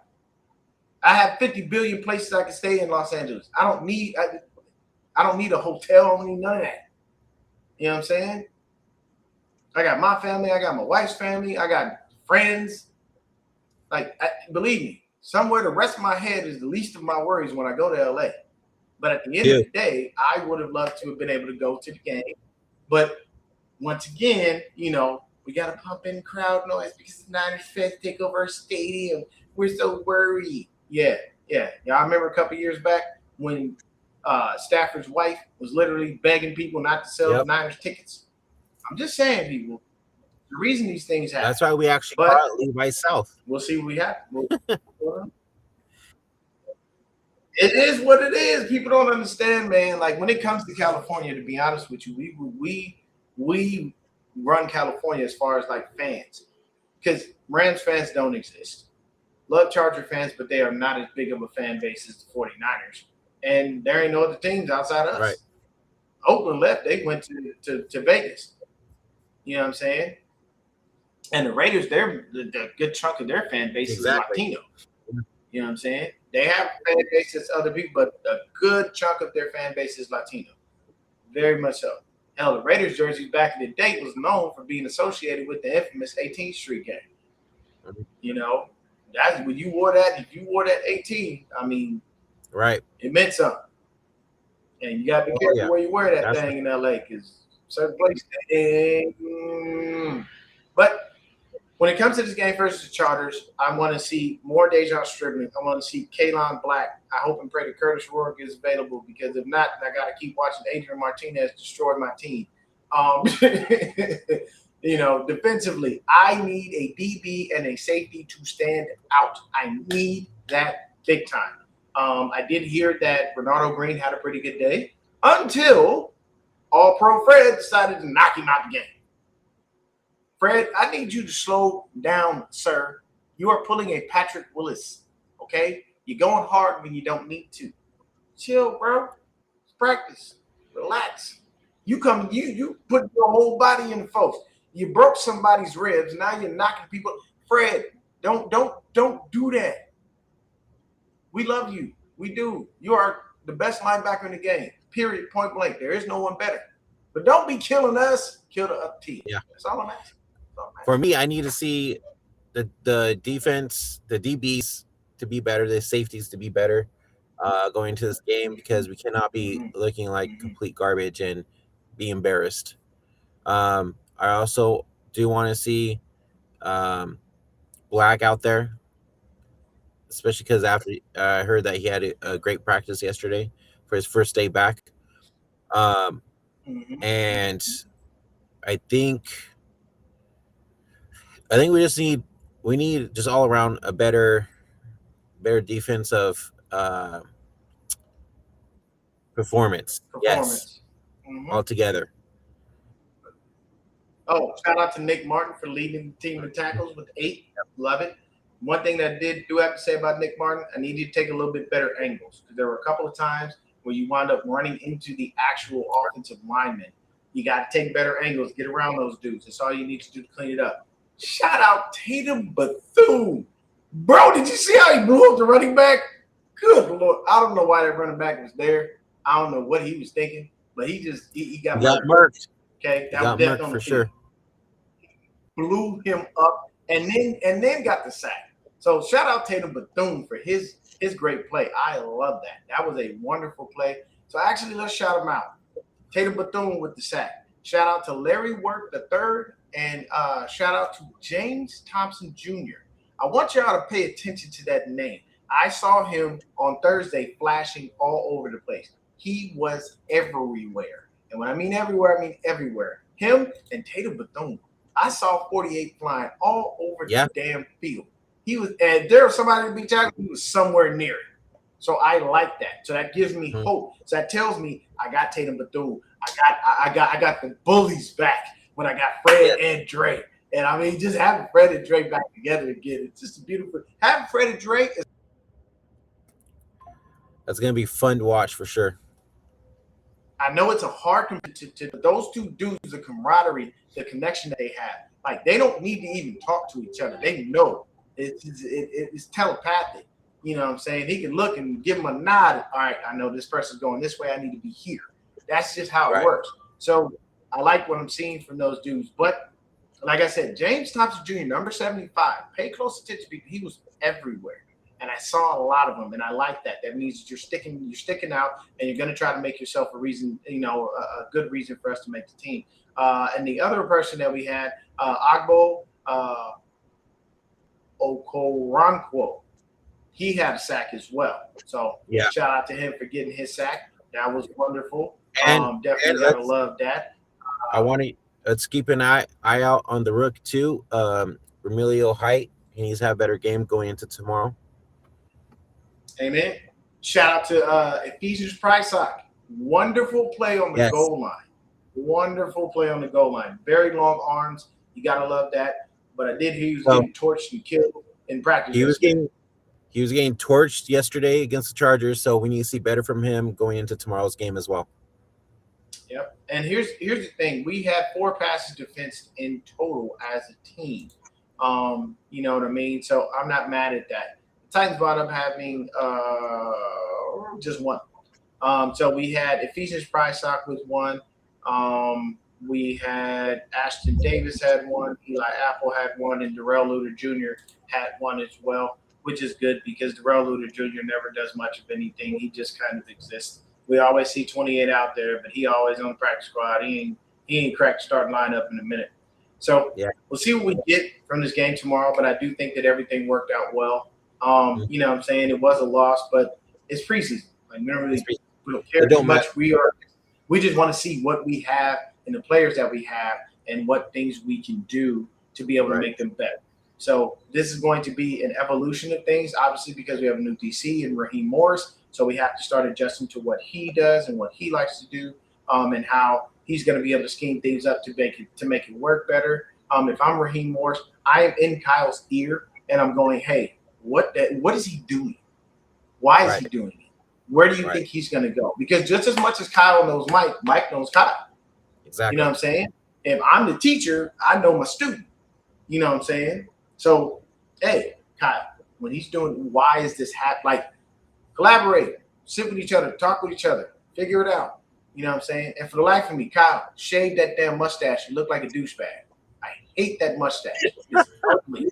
I have 50 billion places I can stay in Los Angeles. I don't need a hotel. I don't need none of that. You know what I'm saying? I got my family. I got my wife's family. I got friends. Believe me, somewhere to rest my head is the least of my worries when I go to LA. But at the end of the day, I would have loved to have been able to go to the game. But once again, we got to pump in crowd noise because the Niners fans take over our stadium. We're so worried. Yeah. I remember a couple years back when Stafford's wife was literally begging people not to sell the Niners tickets. I'm just saying, people, the reason these things happen. That's why we actually call it Levi South. We'll see what we have. It is what it is. People don't understand, man. Like when it comes to California, to be honest with you, we run California as far as like fans, because Rams fans don't exist. Love Charger fans, but they are not as big of a fan base as the 49ers. And there ain't no other teams outside us. Right. Oakland left, they went to Vegas. You know what I'm saying? And the Raiders, the good chunk of their fan base Exactly. is Latino. You know what I'm saying? They have fan bases other people, but a good chunk of their fan base is Latino. Very much so. Hell, the Raiders jersey back in the day was known for being associated with the infamous 18th Street game. You know, that's when you wore that. If you wore that 18, I mean, right, it meant something. And you gotta be careful where you wear that thing in LA, because certain places. But when it comes to this game versus the Chargers, I want to see more Dejon Strickland. I want to see Kaylon Black. I hope and pray that Curtis Rourke is available, because if not, I got to keep watching Adrian Martinez destroy my team. You know, defensively, I need a DB and a safety to stand out. I need that big time. I did hear that Bernardo Green had a pretty good day until All-Pro Fred decided to knock him out the game. Fred, I need you to slow down, sir. You are pulling a Patrick Willis, okay? You're going hard when you don't need to. Chill, bro. Practice. Relax. You put your whole body in the folks. You broke somebody's ribs. Now you're knocking people. Fred, don't do that. We love you. We do. You are the best linebacker in the game. Period. Point blank. There is no one better. But don't be killing us. Kill the other team. Yeah. That's all I'm asking. For me, I need to see the defense, the DBs to be better, the safeties to be better going into this game, because we cannot be looking like complete garbage and be embarrassed. I also do want to see Black out there, especially because after I heard that he had a great practice yesterday for his first day back. And I think we need just all around a better defensive performance. Yes, altogether. Oh, shout out to Nick Martin for leading the team in tackles with 8. Love it. One thing that I do have to say about Nick Martin, I need you to take a little bit better angles, because there were a couple of times where you wound up running into the actual offensive linemen. You got to take better angles, get around those dudes. That's all you need to do to clean it up. Shout out Tatum Bethune. Bro, did you see how he blew up the running back? Good Lord. I don't know why that running back was there. I don't know what he was thinking, but he got murked. Okay, that was definitely for sure. Blew him up and then got the sack. So shout out Tatum Bethune for his great play. I love that. That was a wonderful play. So actually, let's shout him out. Tatum Bethune with the sack. Shout out to Larry Work III, and shout out to James Thompson Jr. I want y'all to pay attention to that name. I saw him on Thursday flashing all over the place. He was everywhere. And when I mean everywhere, I mean everywhere. Him and Tatum Bethune. I saw 48 flying all over the damn field. He was, and there was somebody to be tackled. He was somewhere near it. So I like that. So that gives me hope. So that tells me I got Tatum Bethune. I got the bullies back when I got Fred and Dre. And I mean, just having Fred and Dre back together again, it's just a beautiful. Having Fred and Dre is. That's gonna be fun to watch for sure. I know it's a hard to those two dudes, the camaraderie, the connection that they have. Like, they don't need to even talk to each other. They know it's telepathic. You know what I'm saying? He can look and give him a nod. All right, I know this person's going this way. I need to be here. That's just how it works. So I like what I'm seeing from those dudes. But like I said, James Thompson Jr., number 75, pay close attention because he was everywhere. And I saw a lot of them, and I like that. That means that you're sticking out, and you're going to try to make yourself a reason, a good reason for us to make the team. And the other person that we had, Agbo Okoronkwo, he had a sack as well. So shout out to him for getting his sack. That was wonderful. Definitely got to love that. Let's keep an eye out on the rook too. Remilio Height. He needs to have a better game going into tomorrow. Amen. Shout out to Ephesians Pricesock. Wonderful play on the goal line. Wonderful play on the goal line. Very long arms. You gotta love that. But I did hear he was getting torched and killed in practice. He was getting torched yesterday against the Chargers, so we need to see better from him going into tomorrow's game as well. Yep. And here's the thing. We had 4 passes defensed in total as a team. You know what I mean? So I'm not mad at that. The Titans wound up having just one. So we had Ephesians Pricesock with one. We had Ashton Davis had one. Eli Apple had one. And Darrell Luter Jr. had one as well, which is good because Darrell Luter Jr. never does much of anything. He just kind of exists. We always see 28 out there, but he always on the practice squad. He ain't cracked the starting lineup in a minute. So we'll see what we get from this game tomorrow, but I do think that everything worked out well. You know what I'm saying? It was a loss, but it's preseason. Like, we don't care too much. We just want to see what we have and the players that we have and what things we can do to be able to make them better. So this is going to be an evolution of things, obviously, because we have a new DC and Raheem Morris. So we have to start adjusting to what he does and what he likes to do, and how he's going to be able to scheme things up to make it work better. If I'm Raheem Morris, I am in Kyle's ear and I'm going, hey, what is he doing? Why is he doing it? Where do you think he's going to go? Because just as much as Kyle knows Mike, Mike knows Kyle. Exactly. You know what I'm saying? If I'm the teacher, I know my student. You know what I'm saying? So, hey, Kyle, when he's doing, why is this like, collaborate, sit with each other, talk with each other, figure it out. You know what I'm saying? And for the life of me, Kyle, shave that damn mustache. You look like a douchebag. I hate that mustache. It's ugly.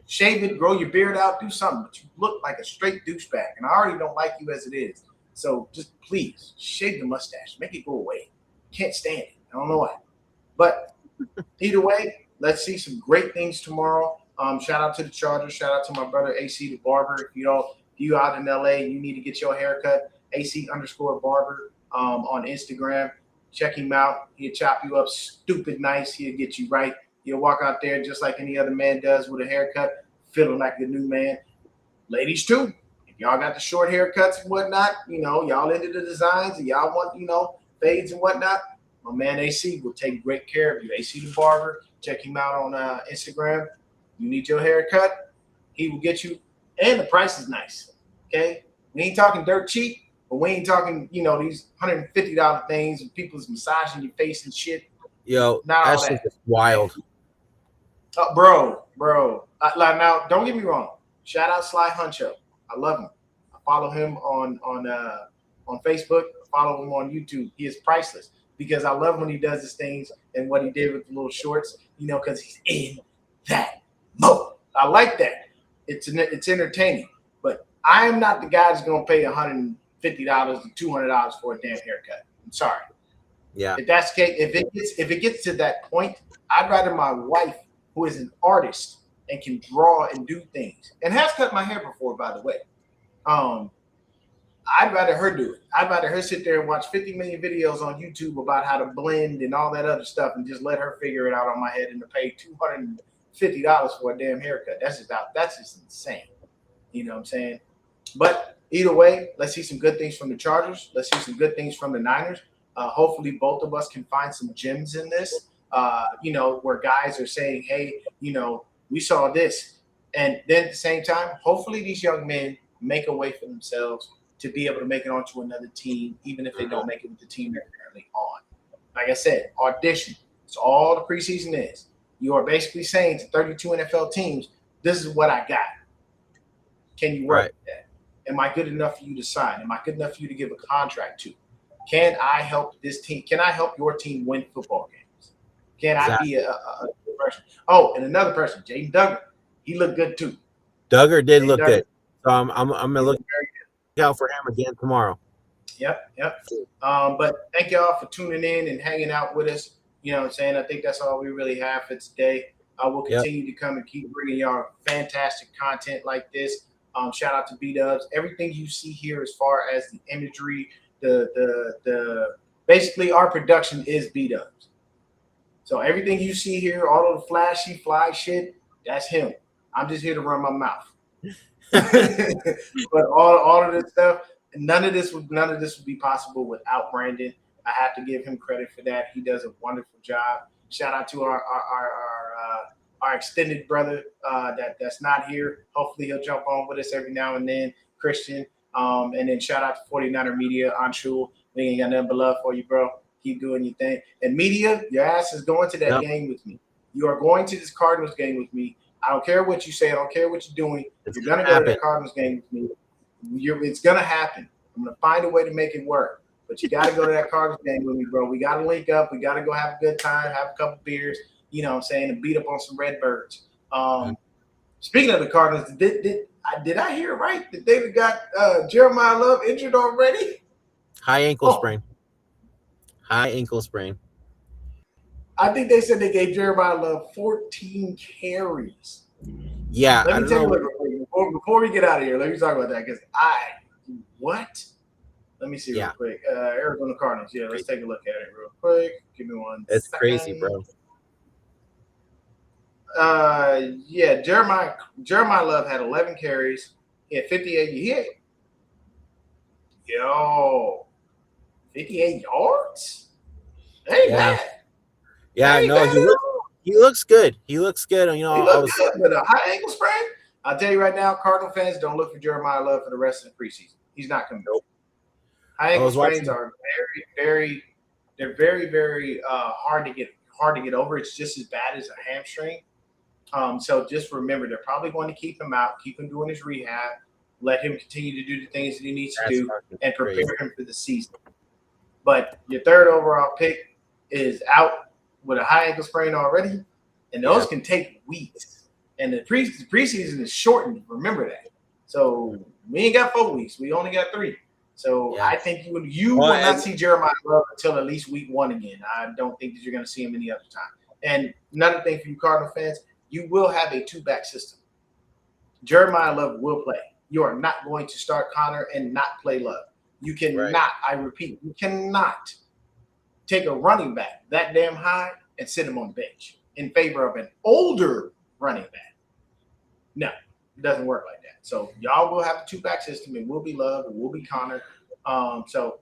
Shave it, grow your beard out, do something, but you look like a straight douchebag. And I already don't like you as it is. So just please shave the mustache. Make it go away. Can't stand it. I don't know why. But either way, let's see some great things tomorrow. Shout out to the Chargers. Shout out to my brother AC the Barber. If you out in LA and you need to get your haircut, AC_barber on Instagram. Check him out. He'll chop you up stupid nice. He'll get you right. He'll walk out there just like any other man does with a haircut, feeling like a new man. Ladies too. If y'all got the short haircuts and whatnot, y'all into the designs and y'all want, fades and whatnot, my man AC will take great care of you. AC the Barber. Check him out on Instagram. You need your haircut, he will get you. And the price is nice, okay? We ain't talking dirt cheap, but we ain't talking, these $150 things and people's massaging your face and shit. Yo, that's just wild. Bro. Now, don't get me wrong. Shout out Sly Huncho. I love him. I follow him on Facebook. I follow him on YouTube. He is priceless because I love when he does his things and what he did with the little shorts, because he's in that mode. I like that. It's entertaining, but I am not the guy that's going to pay $150 to $200 for a damn haircut. I'm sorry. Yeah. If that's the case, if it gets to that point, I'd rather my wife, who is an artist and can draw and do things, and has cut my hair before, by the way. I'd rather her do it. I'd rather her sit there and watch 50 million videos on YouTube about how to blend and all that other stuff, and just let her figure it out on my head, and to pay $250 for a damn haircut. That's just insane. You know what I'm saying? But either way, let's see some good things from the Chargers. Let's see some good things from the Niners. Hopefully both of us can find some gems in this, where guys are saying, hey, we saw this. And then at the same time, hopefully these young men make a way for themselves to be able to make it onto another team, even if they don't make it with the team they're currently on. Like I said, audition. It's all the preseason is. You are basically saying to 32 NFL teams, this is what I got. Can you work with that? Am I good enough for you to sign? Am I good enough for you to give a contract to? Can I help this team? Can I help your team win football games? Can I be a good person? Oh, and another person, Jaden Duggar. He looked good too. Duggar did look good. So I'm gonna look out for him again tomorrow. Yep. But thank y'all for tuning in and hanging out with us. You know what I'm saying? I think that's all we really have for today. We'll continue to come and keep bringing y'all fantastic content like this. Shout out to B-Dubs. Everything you see here as far as the imagery, the basically our production is B-Dubs. So everything you see here, all of the flashy fly shit, that's him. I'm just here to run my mouth. But all of this stuff, none of this would be possible without Brandon. I have to give him credit for that. He does a wonderful job. Shout out to our extended brother that's not here. Hopefully he'll jump on with us every now and then, Christian. And then shout out to 49er Media, Anshul. We ain't got nothing but love for you, bro. Keep doing your thing. And Media, your ass is going to that game with me. You are going to this Cardinals game with me. I don't care what you say. I don't care what you're doing. You're going to go to that Cardinals game with me. It's going to happen. I'm going to find a way to make it work. But you got to go to that Cardinals game with me, bro. We got to link up. We got to go have a good time, have a couple beers, you know what I'm saying, and beat up on some Redbirds. Speaking of the Cardinals, did I hear it right that they got Jeremiah Love injured already? High ankle sprain. High ankle sprain. I think they said they gave Jeremiah Love 14 carries. Yeah, let me take a look real quick. Before we get out of here, let me talk about that because what? Let me see real quick. Arizona Cardinals. Yeah, let's take a look at it real quick. Give me one. It's crazy, bro. Yeah, Jeremiah Love had 11 carries. He had 58. He had 58 yards? Hey, man. Yeah, he looks good. He looks good. You know, good, but a high ankle sprain. I'll tell you right now, Cardinal fans, don't look for Jeremiah Love for the rest of the preseason. He's not coming. Nope. High ankle sprains are very, very hard to get over. It's just as bad as a hamstring. So just remember, they're probably going to keep him out, keep him doing his rehab, let him continue to do the things that he needs to do, and prepare him for the season. But your third overall pick is out with a high ankle sprain already, and those can take weeks. And the preseason is shortened. Remember that. So we ain't got 4 weeks. We only got 3. So I think you will not see Jeremiah Love until at least week 1 again. I don't think that you're going to see him any other time. And another thing for you Cardinal fans, you will have a 2-back system. Jeremiah Love will play. You are not going to start Connor and not play Love. You cannot, I repeat, you cannot take a running back that damn high and sit him on the bench in favor of an older running back. No, it doesn't work like that. So y'all will have a 2-back system. It will be Love. It will be Connor. So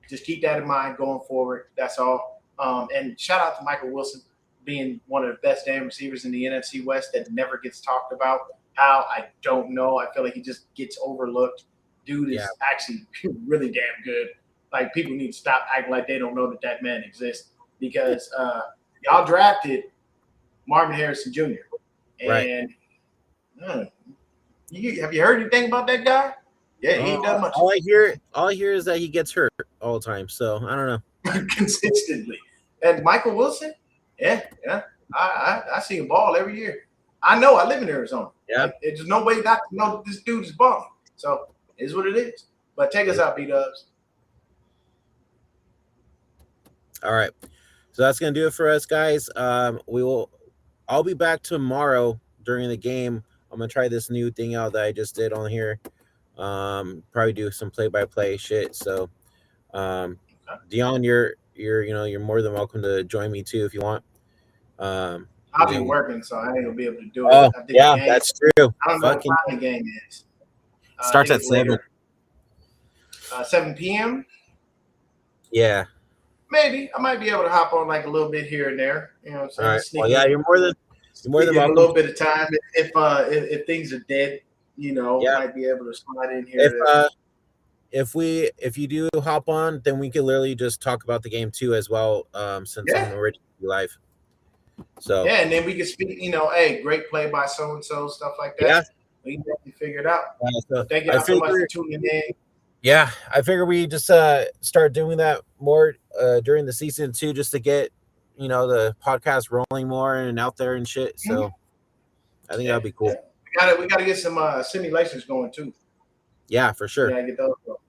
just keep that in mind going forward. That's all. And shout out to Michael Wilson being one of the best damn receivers in the NFC West that never gets talked about. How? I don't know. I feel like he just gets overlooked. Dude is actually really damn good. Like, people need to stop acting like they don't know that man exists because y'all drafted Marvin Harrison Jr. And have you heard anything about that guy? Yeah, he ain't done much. All I hear is that he gets hurt all the time. So I don't know. Consistently. And Michael Wilson, I see him ball every year. I know. I live in Arizona. Yeah, there's no way not to know this dude is balling. So it is what it is. But take us out, B-Dubs. All right. So that's gonna do it for us, guys. I'll be back tomorrow during the game. I'm gonna try this new thing out that I just did on here. Probably do some play-by-play shit. So, Deon, you're more than welcome to join me too if you want. I'll be working, so I ain't gonna be able to do it. Oh, yeah, that's true. I don't know what time the game is. Starts at 7. 7 p.m. Yeah. Maybe I might be able to hop on like a little bit here and there. You know what I'm saying? All right. Well, yeah, you're more than welcome. A little bit of time if things are dead, might be able to slide in here. If you do hop on, then we can literally just talk about the game too as well. Since I'm already live. So and then we can speak. Hey, great play by so and so, stuff like that. Yeah, we can figure it out. Thank you so much for tuning in. Yeah, I figure we just start doing that more during the season too, just to get the podcast rolling more and out there and shit. So I think that'd be cool. We gotta get some simulations going too. Yeah, for sure. Yeah, get those going.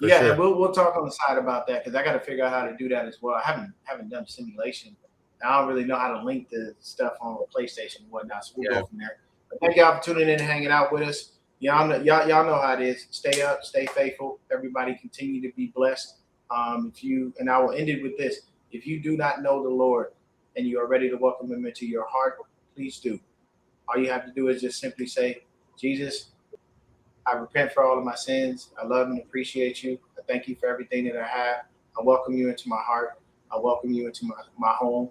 Sure. We'll talk on the side about that because I got to figure out how to do that as well. I haven't done simulation. I don't really know how to link the stuff on the PlayStation and whatnot. So we'll go from there. But thank y'all for tuning in and hanging out with us. Y'all know how it is. Stay up, stay faithful. Everybody continue to be blessed. And I will end it with this. If you do not know the Lord and you are ready to welcome him into your heart, please do. All you have to do is just simply say, Jesus, I repent for all of my sins. I love and appreciate you. I thank you for everything that I have. I welcome you into my heart. I welcome you into my home.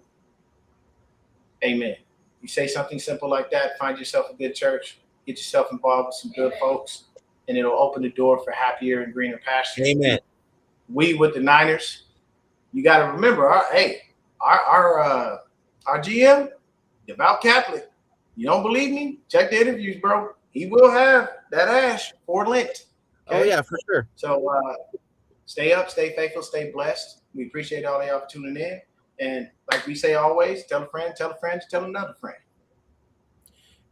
Amen. You say something simple like that, find yourself a good church, get yourself involved with some good folks, and it'll open the door for happier and greener pastures. Amen. We with the Niners, you got to remember, our GM, devout Catholic. You don't believe me? Check the interviews, bro. He will have that ash for Lent. Okay? Oh yeah, for sure. So stay up, stay faithful, stay blessed. We appreciate all of y'all for tuning in. And like we say always, tell a friend, tell another friend.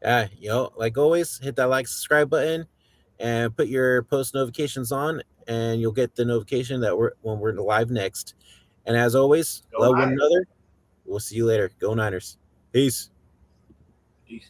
Like always, hit that like, subscribe button, and put your post notifications on, and you'll get the notification that when we're live next. And as always, love one another. We'll see you later. Go Niners. Peace. Peace.